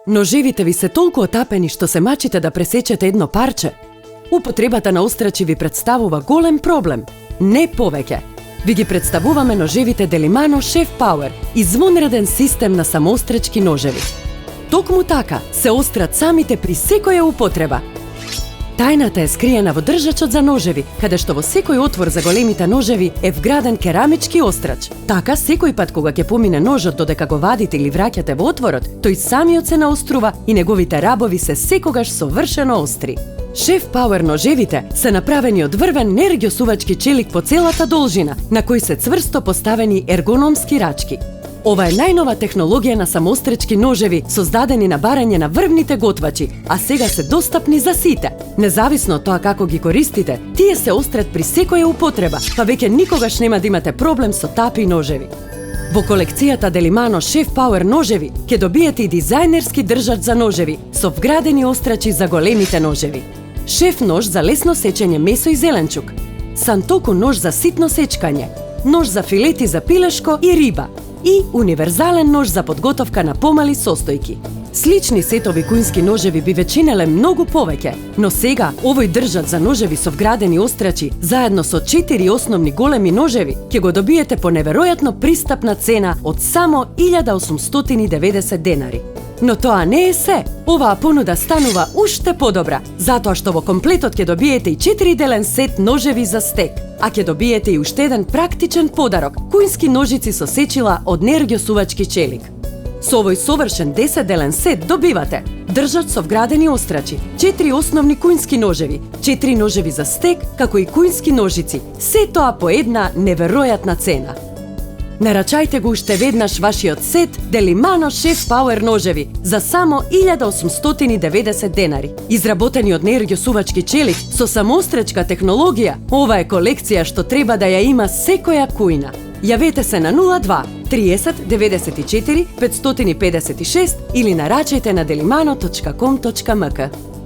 Ножевите ви се толку отапени што се мачите да пресечете едно парче? Употребата на острачи ви представува голем проблем. Не повеќе. Ви ги представуваме ножевите Delimano Chef Power, извонреден систем на самоострачки ножеви. Токму така се острат самите при секоја употреба. Тајната е скриена во држачот за ножеви, каде што во секој отвор за големите ножеви е вграден керамички острач. Така, секој пат кога ќе помине ножот додека го вадите или враќате во отворот, тој самиот се наострува и неговите рабови се секогаш совршено остри. Chef Power ножевите се направени од врвен нергјосувачки челик по целата должина, на кој се цврсто поставени ергономски рачки. Ова е најнова технологија на самоострачки ножеви, создадени на барање на врвните готвачи, а сега се достапни за сите. Независно од тоа како ги користите, тие се острат при секоја употреба, па веќе никогаш нема да имате проблем со тапи ножеви. Во колекцијата Delimano Chef Power ножеви ќе добиете и дизајнерски држач за ножеви со вградени острачи за големите ножеви. Шеф нож за лесно сечење месо и зеленчук, Сантоку нож за ситно сечкање, нож за филети за пилешко и риба и универзален нож за подготовка на помали состојки. Слични сетови кујнски ножеви би вечинеле многу повеќе, но сега овој држач за ножеви со вградени острачи заедно со 4 основни големи ножеви ќе го добиете по неверојатно пристапна цена од само 1890 денари. Но тоа не е се. Оваа понуда станува уште подобра, затоа што во комплетот ќе добиете и 4-делен сет ножеви за стек, а ќе добиете и уште еден практичен подарок – кујнски ножици со сечила од нергјосувачки челик. Со овој совршен 10-делен сет добивате држач со вградени острачи, 4 основни кујнски ножеви, 4 ножеви за стек, како и кујнски ножици, се тоа по една неверојатна цена. Нарачајте го уште веднаш вашиот сет Delimano Chef Power ножеви за само 1890 денари. Изработени од нергјосувачки челик со самоострачка технологија, ова е колекција што треба да ја има секоја кујна. Јавете се на 02 30 94 556 или нарачајте на delimano.com.mk.